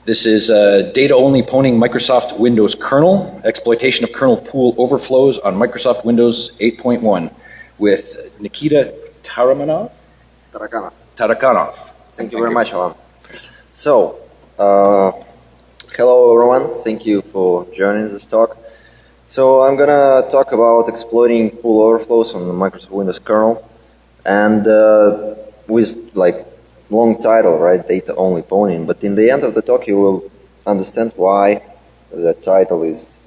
This is data-only Pwning Microsoft Windows kernel, exploitation of kernel pool overflows on Microsoft Windows 8.1 with Nikita Tarakanov. Thank you very much, Alan. So, hello everyone. Thank you for joining this talk. So I'm gonna talk about exploiting pool overflows on the Microsoft Windows kernel, and with like long title, right? Data only Pwning. But in the end of the talk, you will understand why the title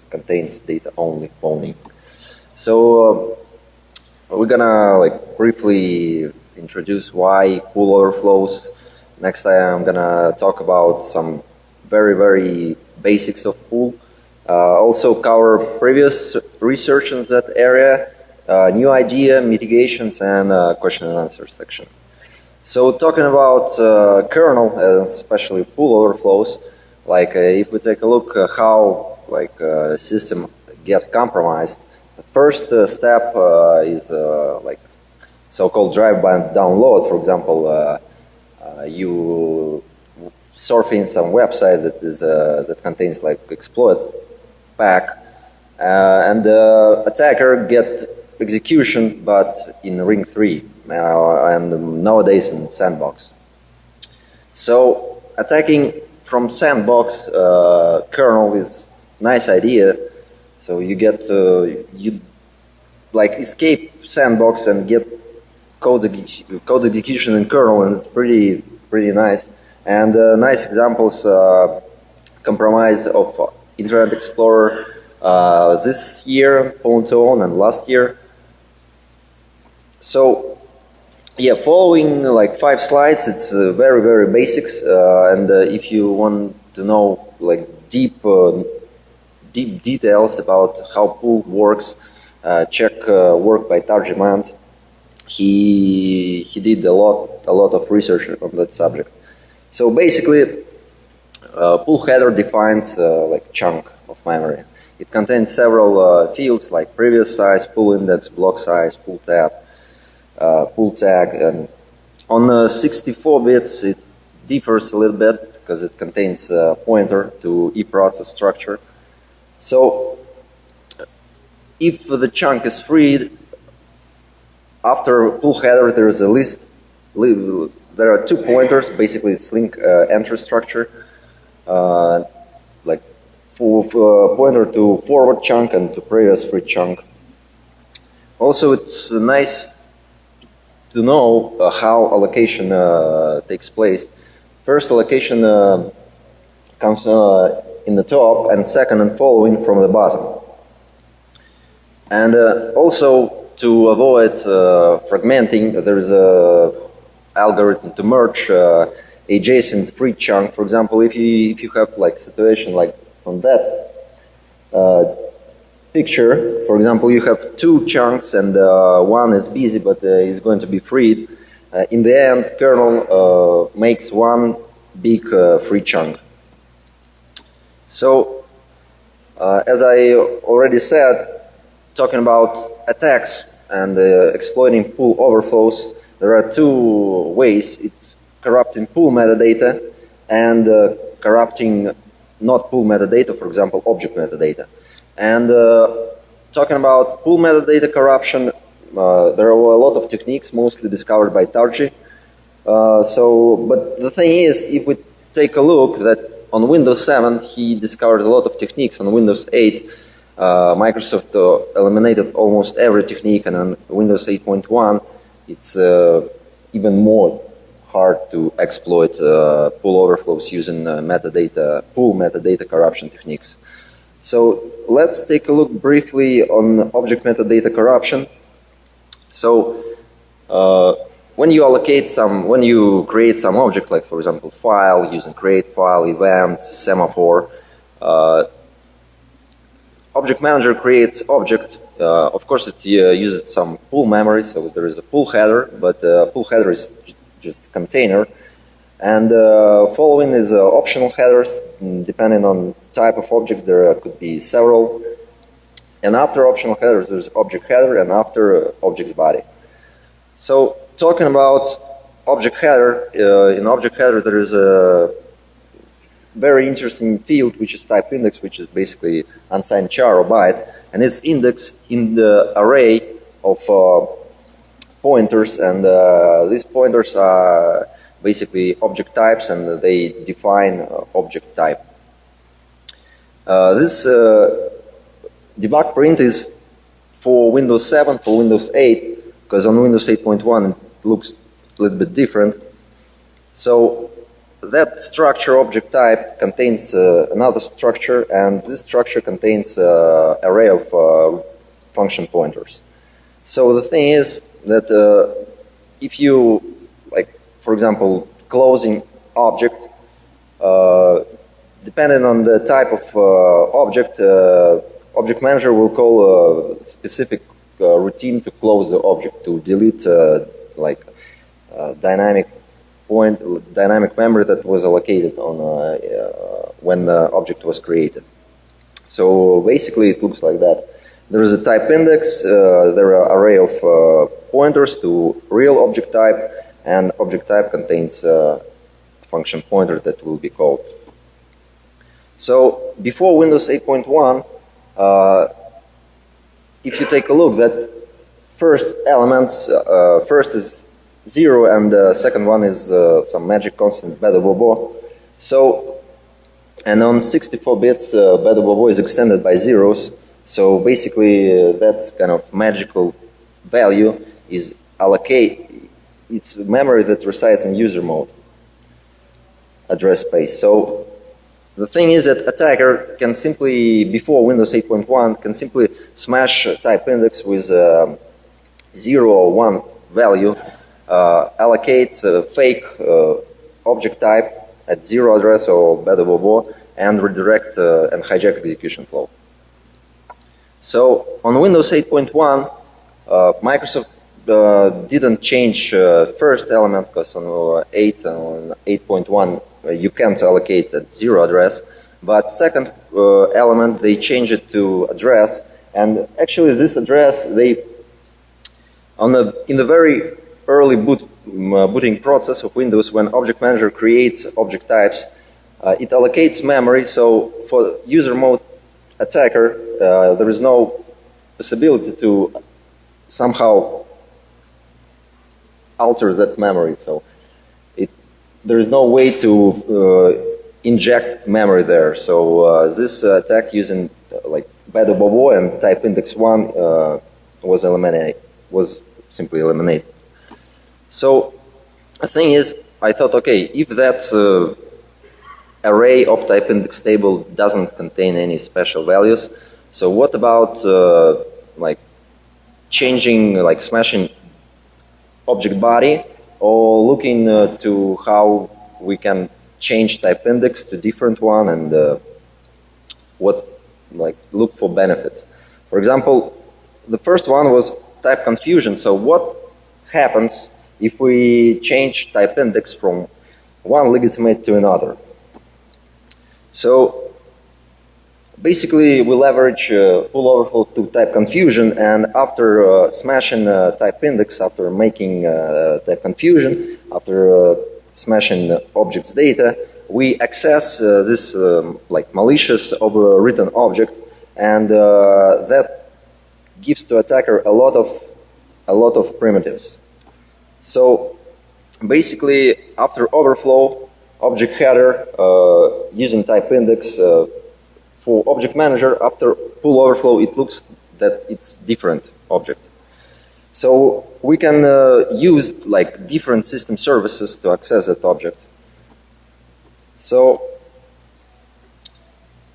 contains data only Pwning. So we're gonna like briefly introduce why pool overflows. Next, I'm gonna talk about some very basics of pool. Also cover previous research in that area, new idea, mitigations, and question and answer section. So talking about kernel, especially pool overflows, like if we take a look how like system get compromised, the first step is like so-called drive-by download. For example, you surfing some website that is that contains like exploit pack, and the attacker get execution, but in ring 3, and nowadays in sandbox. So attacking from sandbox kernel is nice idea. So you get you like escape sandbox and get code execution in kernel, and it's pretty nice. And nice examples compromise of Internet Explorer this year, Pwning, and last year. So yeah, following like 5 slides, it's very basics, and if you want to know like deep details about how pool works, check work by Tarjimant. He did a lot of research on that subject. So basically, pool header defines like chunk of memory. It contains several fields like previous size, pool index, block size, pool tab, pool tag, and on 64 bits it differs a little bit because it contains a pointer to eProcess structure. So if the chunk is freed, after pool header there is a list. There are 2 pointers. Basically, it's link entry structure, like pointer to forward chunk and to previous free chunk. Also, it's nice to know how allocation takes place. First allocation comes in the top, and second and following from the bottom. And also, to avoid fragmenting, there is a algorithm to merge adjacent free chunk. For example, if you have like situation like on that picture, for example, you have 2 chunks and one is busy but is going to be freed. In the end, kernel makes one big free chunk. So as I already said, talking about attacks and exploiting pool overflows, there are 2 ways. It's corrupting pool metadata and corrupting not pool metadata, for example, object metadata. And talking about pool metadata corruption, there are a lot of techniques, mostly discovered by Tarji. But the thing is, if we take a look that on Windows 7, he discovered a lot of techniques. On Windows 8, Microsoft eliminated almost every technique, and on Windows 8.1, it's even more hard to exploit pool overflows using pool metadata corruption techniques. So let's take a look briefly on object metadata corruption. So when you create some object, like for example file, using create file, event, semaphore, Object Manager creates object. Of course, it uses some pool memory, so there is a pool header, but pool header is just container. And following is optional headers. Depending on type of object, there could be several. And after optional headers, there's object header, and after object's body. So talking about object header, in object header there is very interesting field, which is type index, which is basically unsigned char or byte, and it's indexed in the array of pointers, and these pointers are basically object types, and they define object type. This debug print is for Windows 7, for Windows 8, because on Windows 8.1 it looks a little bit different. So that structure object type contains another structure, and this structure contains an array of function pointers. So the thing is that if you, like, for example, closing object, depending on the type of object, object manager will call a specific routine to close the object, to delete like dynamic memory that was allocated on when the object was created. So basically it looks like that. There is a type index, there are an array of pointers to real object type, and object type contains a function pointer that will be called. So before Windows 8.1, if you take a look, that first elements, first is 0 and the second one is some magic constant beta bobo. So, and on 64 bits, beta bobo is extended by zeros. So basically, that kind of magical value is it's memory that resides in user mode address space. So the thing is that attacker can simply, before Windows 8.1, can simply smash type index with 0 or 1 value, allocate fake object type at 0 address or beta bobo, and redirect and hijack execution flow. So on Windows 8.1, Microsoft didn't change first element, because on 8 and on 8.1 you can't allocate at 0 address, but second element they changed it to address, and actually this address in the very early booting process of Windows, when Object Manager creates object types, it allocates memory. So for user mode attacker, there is no possibility to somehow alter that memory. So there is no way to inject memory there. So this attack using like beta bobo and type index 1 was simply eliminated. So the thing is, I thought, okay, if that array of type index table doesn't contain any special values, so what about like changing, like smashing object body, or looking to how we can change type index to different one, and look for benefits. For example, the first one was type confusion. So what happens if we change type index from one legitimate to another? So basically we leverage full overflow to type confusion, and after smashing type index, after making type confusion, after smashing object's data, we access this like malicious overwritten object, and that gives to attacker a lot of primitives. So basically, after overflow, object header using type index for object manager, after full overflow, it looks that it's different object. So we can use like different system services to access that object. So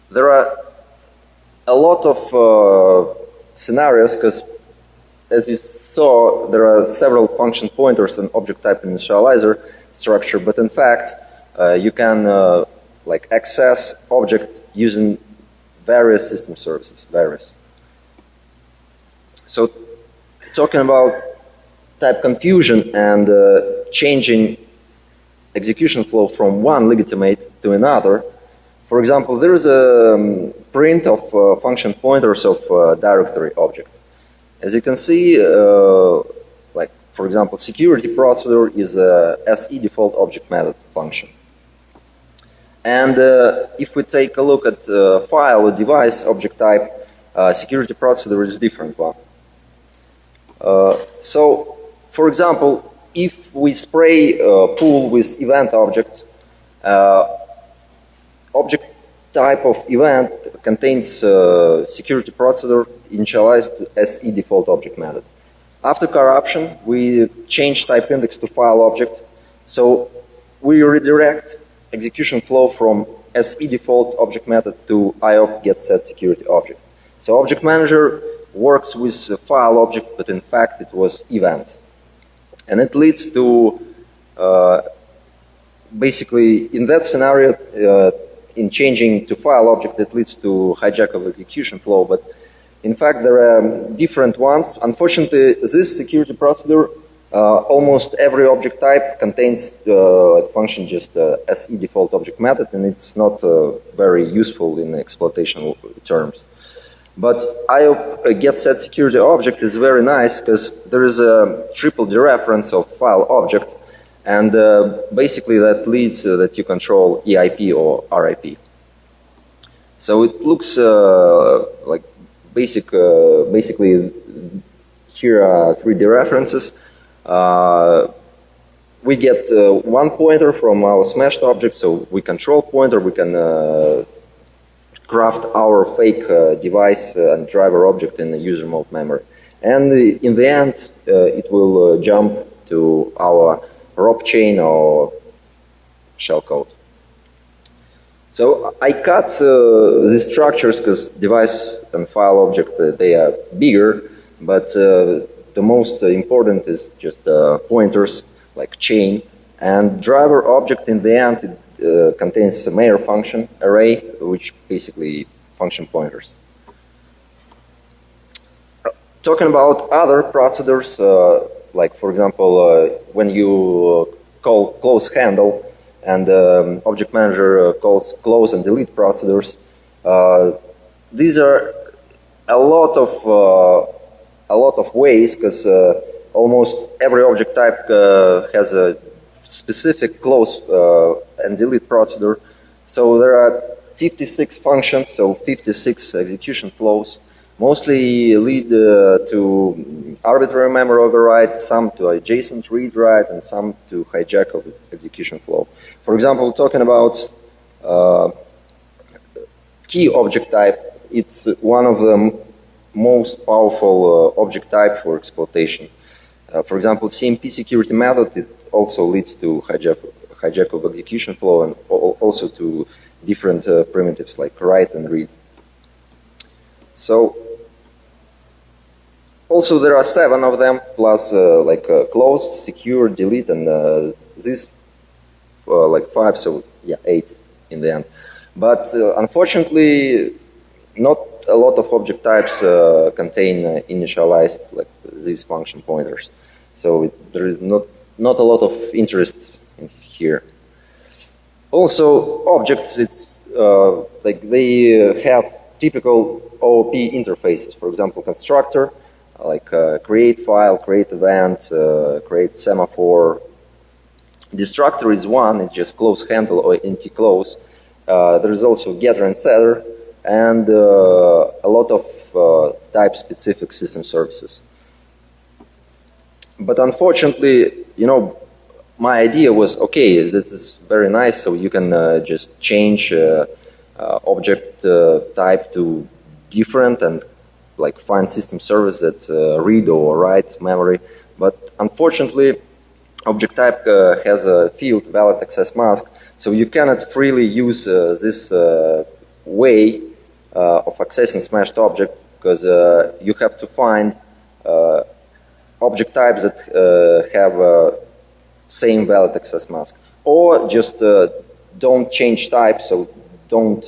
there are a lot of scenarios, because as you saw, there are several function pointers and object type initializer structure, but in fact, you can like access object using various system services, So talking about type confusion and changing execution flow from one legitimate to another, for example, there is a print of function pointers of directory object. As you can see, like for example, security procedure is a SE default object method function. And if we take a look at file or device object type, security procedure is different one. So, for example, if we spray a pool with event objects, object type of event contains security procedure initialized as default object method. After corruption, we change type index to file object. So we redirect execution flow from SE default object method to IOP get set security object. So object manager works with file object, but in fact it was event. And it leads to, basically, in that scenario, in changing to file object, it leads to hijack of execution flow. But in fact, there are different ones. Unfortunately, this security procedure, almost every object type contains function just SE default object method, and it's not very useful in exploitation terms. But IOP get set security object is very nice because there is a triple dereference of file object, and basically that leads that you control EIP or RIP. So it looks like basically here are 3 dereferences. We get one pointer from our smashed object, so we control pointer, we can craft our fake device and driver object in the user mode memory. And in the end, it will jump to our ROP chain or shellcode. So I cut these structures because device and file object, they are bigger, but the most important is just pointers like chain. And driver object in the end, it contains a mayor function array, which basically function pointers. Talking about other procedures, like for example, when you call close handle and object manager calls close and delete procedures, these are a lot of ways, because almost every object type has a specific close and delete procedure. So there are 56 functions, so 56 execution flows, mostly lead to arbitrary memory override, some to adjacent read-write, and some to hijack of execution flow. For example, talking about key object type, it's one of the most powerful object type for exploitation. For example, CMP security method, it also leads to hijack of execution flow, and also to different primitives like write and read. So also there are 7 of them, plus like close, secure, delete, and this like 5, so yeah, 8 in the end. But unfortunately, not a lot of object types contain initialized like these function pointers. So there is not a lot of interest in here. Also, objects, it's like they have typical OOP interfaces. For example, constructor, like create file, create event, create semaphore. Destructor is one, it's just close handle or entity close. There is also getter and setter, and a lot of type-specific system services. But unfortunately, you know, my idea was, okay, this is very nice, so you can just change object type to different and like find system service that read or write memory. But unfortunately, object type has a field valid access mask, so you cannot freely use this way of accessing smashed object, because you have to find object types that have same valid access mask, or just don't change type, so don't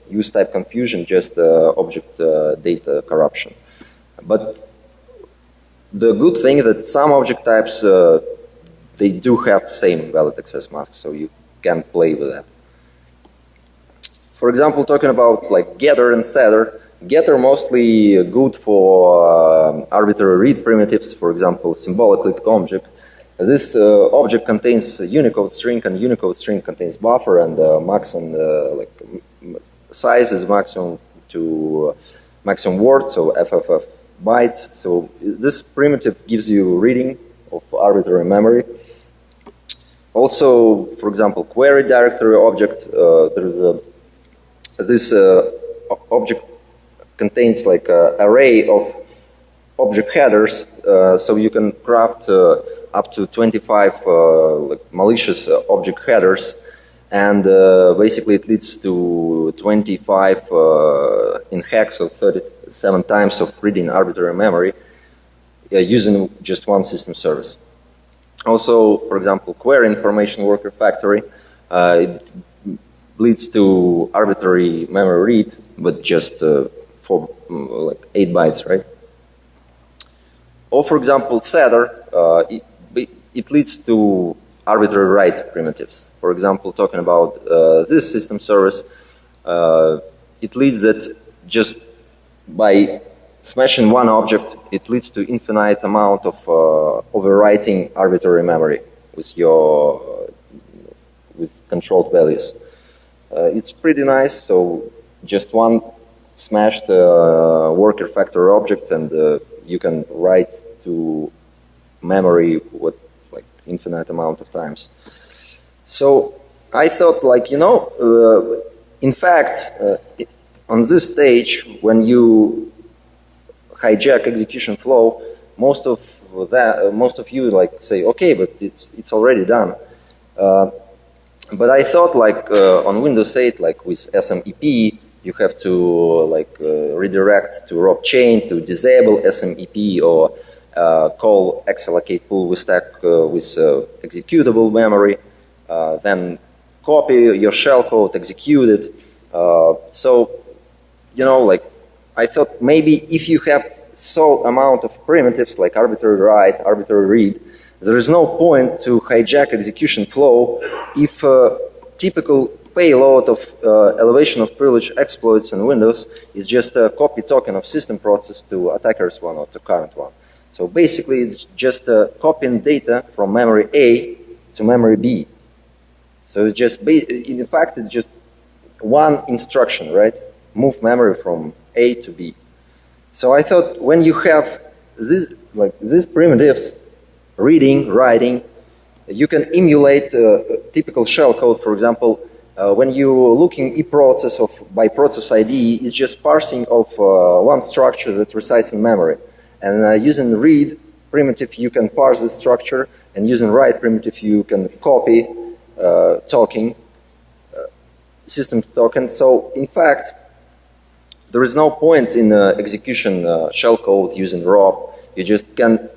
use type confusion, just object data corruption. But the good thing that some object types they do have same valid access mask, so you can play with that. For example, talking about like getter and setter. Getter mostly good for arbitrary read primitives, for example, symbolic click object. This object contains a Unicode string, and Unicode string contains buffer, and max and size is maximum to maximum word, so FFF bytes. So this primitive gives you reading of arbitrary memory. Also, for example, query directory object. This object contains like an array of object headers, so you can craft up to 25 like malicious object headers, and basically it leads to 25 in hex, so 37 times of reading arbitrary memory using just one system service. Also, for example, query information worker factory, it leads to arbitrary memory read, but just for like 8 bytes, right? Or for example, setter, it leads to arbitrary write primitives. For example, talking about this system service, it leads that just by smashing one object, it leads to infinite amount of overwriting arbitrary memory with with controlled values. It's pretty nice. So just one smashed worker factory object, and you can write to memory what like infinite amount of times. So I thought, like, in fact, on this stage, when you hijack execution flow, most of you like say, okay, but it's already done. But I thought, like, on Windows 8, like with SMEP, you have to like redirect to rob chain to disable SMEP, or call xallocate pool with stack with executable memory, then copy your shellcode, execute it. So, like, I thought maybe if you have so amount of primitives like arbitrary write, arbitrary read, there is no point to hijack execution flow if typical payload of elevation of privilege exploits in Windows is just a copy token of system process to attacker's one or to current one. So basically, it's just copying data from memory A to memory B. So it's just, in fact, it's just one instruction, right? Move memory from A to B. So I thought, when you have these primitives, reading, writing, you can emulate typical shellcode. For example, when you're looking eProcess by process ID, it's just parsing of one structure that resides in memory. And using read primitive, you can parse the structure, and using write primitive, you can copy token, system token. So in fact, there is no point in execution shellcode using ROP. You just can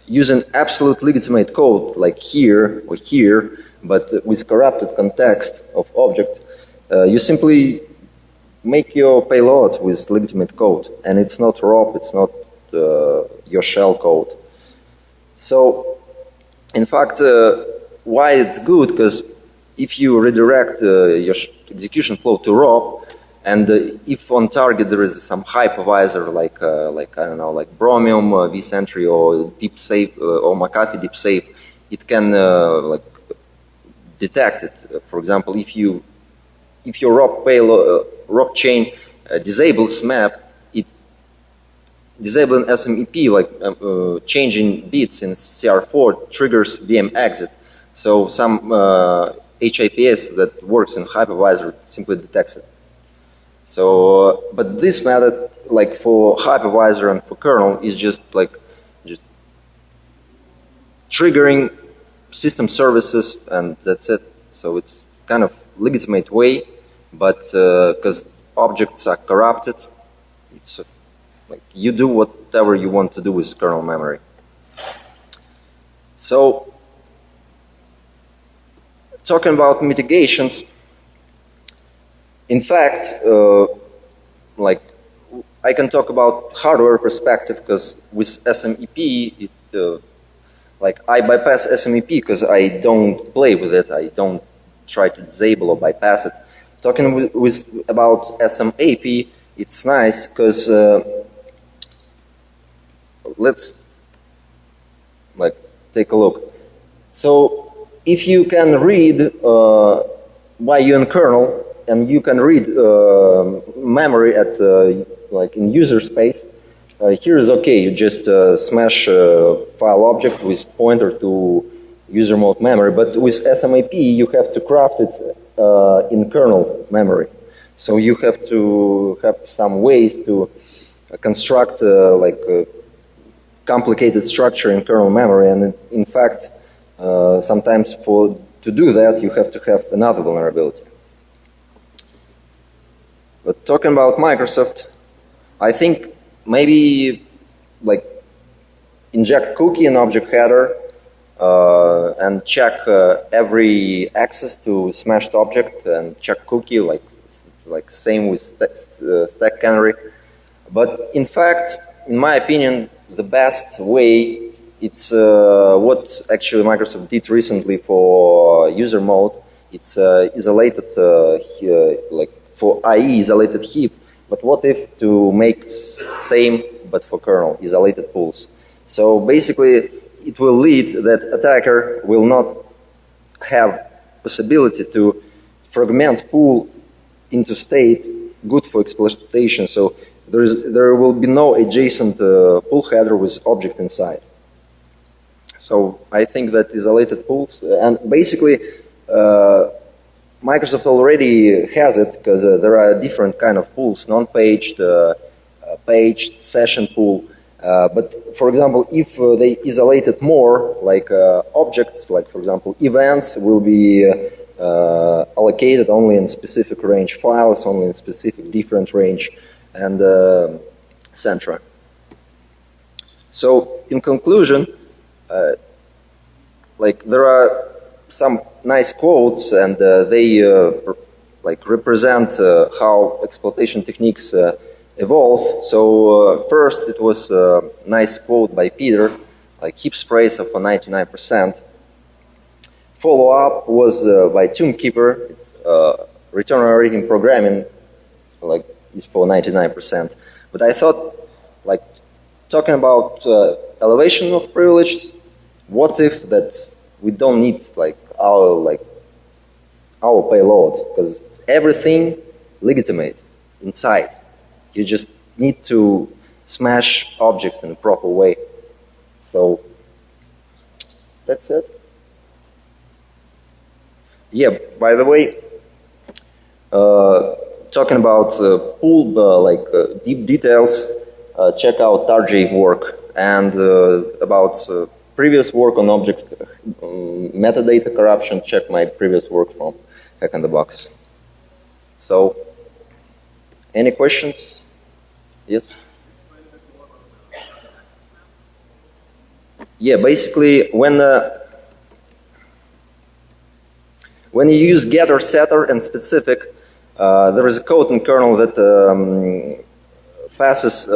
use an absolute legitimate code like here or here, but with corrupted context of object. You simply make your payload with legitimate code, and it's not ROP, it's not your shell code. So, in fact, why it's good? Because if you redirect your execution flow to ROP, and if on target there is some hypervisor like I don't know, like Bromium, vSentry, or Deep Safe, or McAfee Deep Safe, it can like detect it. For example, if your ROP payload, ROP chain disables SMAP, it disabling SMEP, like changing bits in CR4, triggers VM exit. So some HIPS that works in hypervisor simply detects it. So, but this method, like for hypervisor and for kernel, is just triggering system services, and that's it. So it's kind of legitimate way, but because objects are corrupted, it's like you do whatever you want to do with kernel memory. So, talking about mitigations. In fact, like I can talk about hardware perspective, because with SMEP, like I bypass SMEP because I don't play with it. I don't try to disable or bypass it. Talking about SMAP, it's nice because let's like take a look. So if you can read YUN kernel and you can read memory at like in user space, here is okay. You just smash file object with pointer to user mode memory. But with SMAP, you have to craft it in kernel memory. So you have to have some ways to construct complicated structure in kernel memory. And in fact, sometimes to do that, you have to have another vulnerability. But talking about Microsoft, I think maybe like inject cookie in object header and check every access to smashed object and check cookie like same with stack canary. But in fact, in my opinion, the best way, it's what actually Microsoft did recently for user mode. It's isolated like for IE isolated heap. But what if to make same but for kernel isolated pools? So basically, it will lead that attacker will not have possibility to fragment pool into state good for exploitation. So there will be no adjacent pool header with object inside. So I think that isolated pools, and basically Microsoft already has it because there are different kind of pools, non-paged, paged, session pool. But for example, if they isolated more, like objects, like for example events will be allocated only in specific range, files only in specific different range, and etc. So in conclusion, like there are some nice quotes, and they like represent how exploitation techniques evolve. So first, it was a nice quote by Peter, like heap sprays of 99%. Follow up was by Tombkeeper. It's, return algorithm programming, like is for 99%. But I thought, like talking about elevation of privilege, what if that we don't need like our payload, because everything legitimate inside. You just need to smash objects in a proper way. So that's it. Yeah, by the way, talking about pool deep details, check out Tarjay work, and about previous work on object metadata corruption, check my previous work from Hack in the Box. So, any questions? Yes? Yeah, basically when you use getter, setter, and specific, there is a code in kernel that passes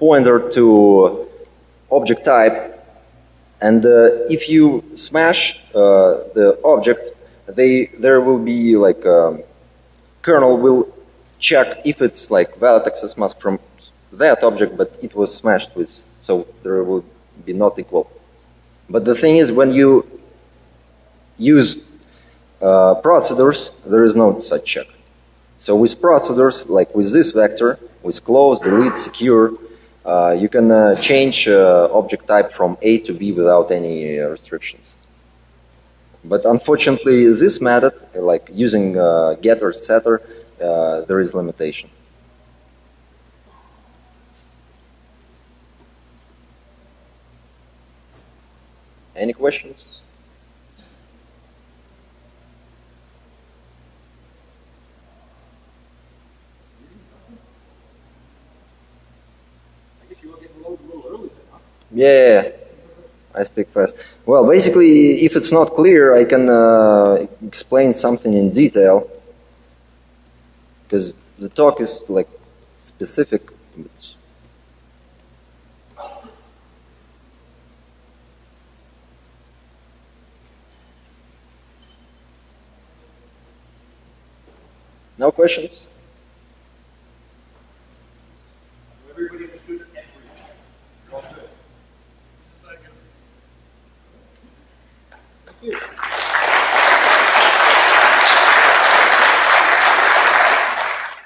pointer to object type, and if you smash the object, there will be like kernel will check if it's like valid access mask from that object, but it was smashed with, so there will be not equal. But the thing is, when you use procedures, there is no such check. So with procedures, like with this vector, with close, delete, secure, you can change object type from A to B without any restrictions. But unfortunately, this method, like using getter, setter, there is limitation. Any questions? I guess you were getting loaded a little early then, huh? Yeah, I speak fast. Well, basically, if it's not clear, I can explain something in detail, because the talk is like specific. No questions?